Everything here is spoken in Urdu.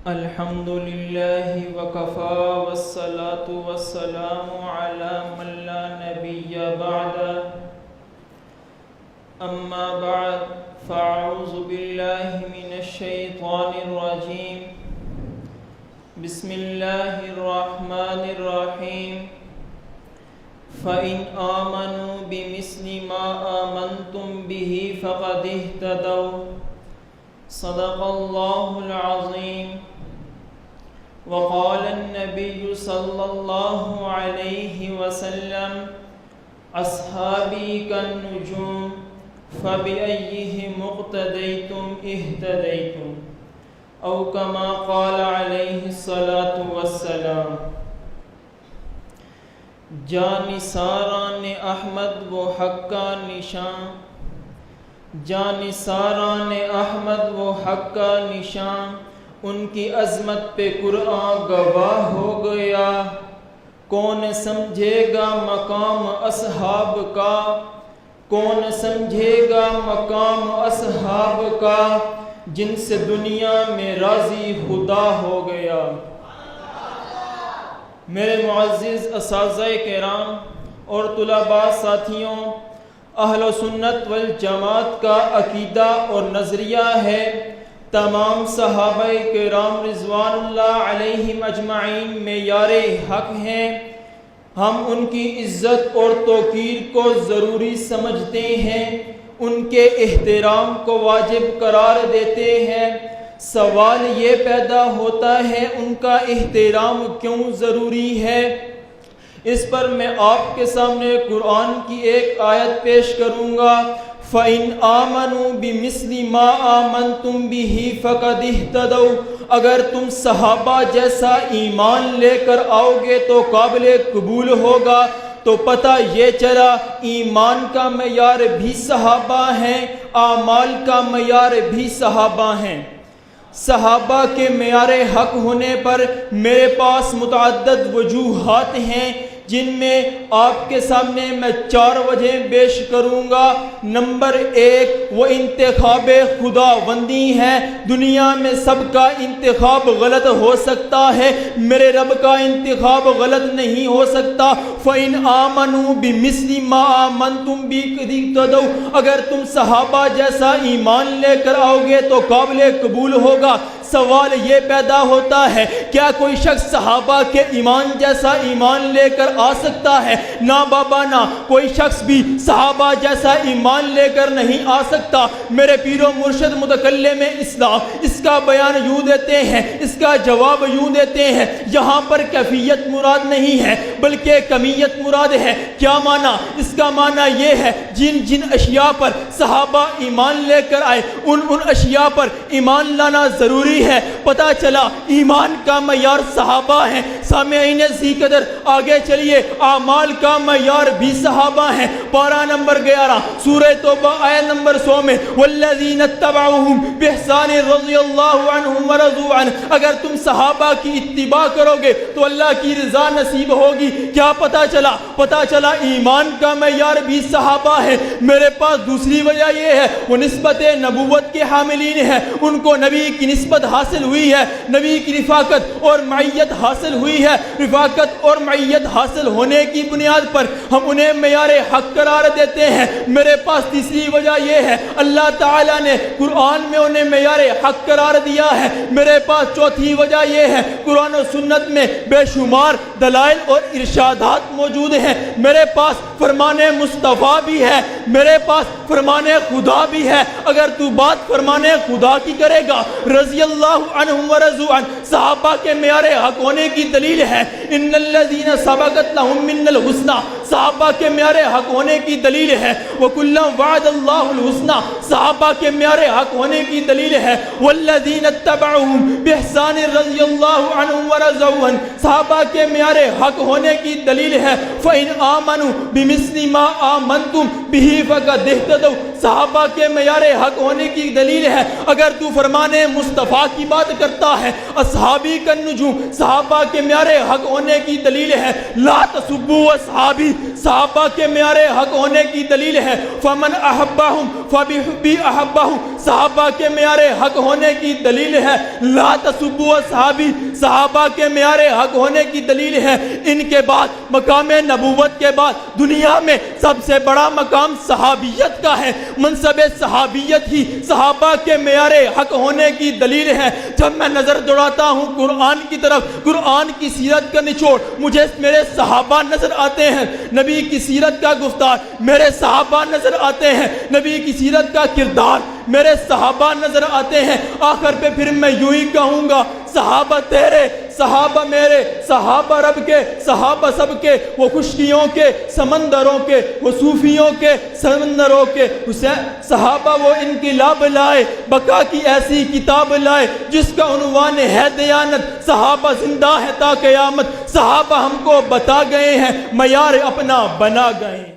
الحمد لله وكفى والصلاة والسلام على من لا نبي بعده أما بعد فأعوذ بالله من الشيطان الرجيم بسم الله الرحمن الرحيم فإن آمنوا بمثل ما آمنتم به فقد اهتدوا صدق الله العظيم وقال النبي صلى الله عليه وسلم أصحابي كالنجوم فبأيهم اقتديتم اهتديتم أو كما قال عليه الصلاة والسلام جانثاران احمد و حق کا نشان جانثاران احمد و حق کا نشان ان کی عظمت پہ قرآن گواہ ہو گیا کون سمجھے گا مقام اصحاب کا کون سمجھے گا مقام اصحاب کا جن سے دنیا میں راضی خدا ہو گیا میرے معزز اساتذہ کرام اور طلباء ساتھیوں اہل سنت والجماعت کا عقیدہ اور نظریہ ہے تمام صحابہ کرام رضوان اللہ علیہم اجمعین معیار حق ہیں ہم ان کی عزت اور توقیر کو ضروری سمجھتے ہیں ان کے احترام کو واجب قرار دیتے ہیں سوال یہ پیدا ہوتا ہے ان کا احترام کیوں ضروری ہے اس پر میں آپ کے سامنے قرآن کی ایک آیت پیش کروں گا فَإِنْ آمَنُوا بِمِثْلِ مَا آمَنْتُمْ بِهِ فَقَدْ اهْتَدَوْا اگر تم صحابہ جیسا ایمان لے کر آؤ گے تو قابل قبول ہوگا تو پتہ یہ چلا ایمان کا معیار بھی صحابہ ہیں اعمال کا معیار بھی صحابہ ہیں صحابہ کے معیار حق ہونے پر میرے پاس متعدد وجوہات ہیں جن میں آپ کے سامنے میں 4 وجہ پیش کروں گا نمبر 1 وہ انتخاب خداوندی ہے دنیا میں سب کا انتخاب غلط ہو سکتا ہے میرے رب کا انتخاب غلط نہیں ہو سکتا فَإِنْ آمَنُوا بِمِثْلِ مَا آمَنْتُمْ بِهِ اگر تم صحابہ جیسا ایمان لے کر آؤ گے تو قابل قبول ہوگا سوال یہ پیدا ہوتا ہے کیا کوئی شخص صحابہ کے ایمان جیسا ایمان لے کر آ سکتا ہے نہ بابا نہ کوئی شخص بھی صحابہ جیسا ایمان لے کر نہیں آ سکتا میرے پیر و مرشد متکلم اسلام اس کا بیان یوں دیتے ہیں اس کا جواب یوں دیتے ہیں یہاں پر کیفیت مراد نہیں ہے بلکہ کمیت مراد ہے کیا معنی اس کا معنی یہ ہے جن اشیاء پر صحابہ ایمان لے کر آئے ان اشیاء پر ایمان لانا ضروری ہے پتہ چلا ایمان کا معیار صحابہ ہیں سامعین اسی قدر آگے چلیے اعمال کا معیار بھی صحابہ ہیں پارہ نمبر 11 سورہ توبہ آیت نمبر 100 میں والذین اتبعوہم بإحسان رضی اللہ عنہم ورضوا عنہ اگر تم صحابہ کی اتباع کرو گے تو اللہ کی رضا نصیب ہوگی کیا پتہ چلا ایمان کا معیار بھی صحابہ ہے میرے پاس دوسری وجہ یہ ہے وہ نسبت نبوت کے حاملین ہیں ان کو نبی کی نسبت حاصل ہوئی ہے نبی کی رفاقت اور معیت حاصل ہوئی ہے رفاقت اور معیت حاصل ہونے کی بنیاد پر ہم انہیں معیار حق قرار دیتے ہیں میرے پاس تیسری وجہ یہ ہے اللہ تعالیٰ نے قرآن میں انہیں معیار حق قرار دیا ہے میرے پاس چوتھی وجہ یہ ہے قرآن و سنت میں بے شمار دلائل اور ارشادات موجود ہیں میرے پاس فرمان مصطفیٰ بھی ہے میرے پاس فرمان خدا بھی ہے اگر تو بات فرمان خدا کی کرے گا رضی اللہ عنہم ورضوا عنہ صحابہ کے معیار حق ہونے کی دلیل ہے ان الذین سبقت لهم من الحسنى صحابہ کے معیار حق ہونے کی دلیل ہے وَكُلًّا وَعَدَ اللَّهُ الْحُسْنَى صحابہ کے معیار حق ہونے کی دلیل ہے وَالَّذِينَ اتَّبَعُوهُمْ بِإِحْسَانٍ رَضِيَ اللَّهُ عَنْهُمْ وَرَضُوا عَنْهُ صحابہ کے معیار حق ہونے کی دلیل ہے فَإِنْ آمَنُوا بِمِثْلِ مَا آمَنْتُمْ بِهِ فَقَدِ اهْتَدَوْا صحابہ کے معیار حق ہونے کی دلیل ہے اگر تو فرمان مصطفیٰ کی بات کرتا ہے اصحابی کا نجوم صحابہ کے معیار حق ہونے کی دلیل ہے لا تسبوا اصحابی صحابہ کے معیار حق ہونے کی دلیل ہے، فمن احبہم فبحبی احبہم صحابہ کے معیار حق ہونے کی دلیل ہے، لا تسبوا اصحابی صحابہ کے معیار حق ہونے کی دلیل ہے۔ ان کے بعد مقام نبوت کے بعد دنیا میں سب سے بڑا مقام صحابیت کا ہے، منصب صحابیت ہی صحابہ کے معیار حق ہونے کی دلیل ہے۔ جب میں نظر دوڑاتا ہوں قرآن کی طرف، قرآن کی سیرت کا نچوڑ مجھے میرے صحابہ نظر آتے ہیں، نبی کی سیرت کا گفتار میرے صحابہ نظر آتے ہیں، نبی کی سیرت کا کردار میرے صحابہ نظر آتے ہیں۔ آخر پہ پھر میں یوں ہی کہوں گا، صحابہ تیرے، صحابہ میرے، صحابہ رب کے، صحابہ سب کے، وہ خشکیوں کے سمندروں کے، وہ صوفیوں کے سمندروں کے، صحابہ وہ انقلاب لائے، بقا کی ایسی کتاب لائے جس کا عنوان ہے دیانت، صحابہ زندہ ہے تا قیامت، صحابہ ہم کو بتا گئے ہیں، معیار اپنا بنا گئے ہیں۔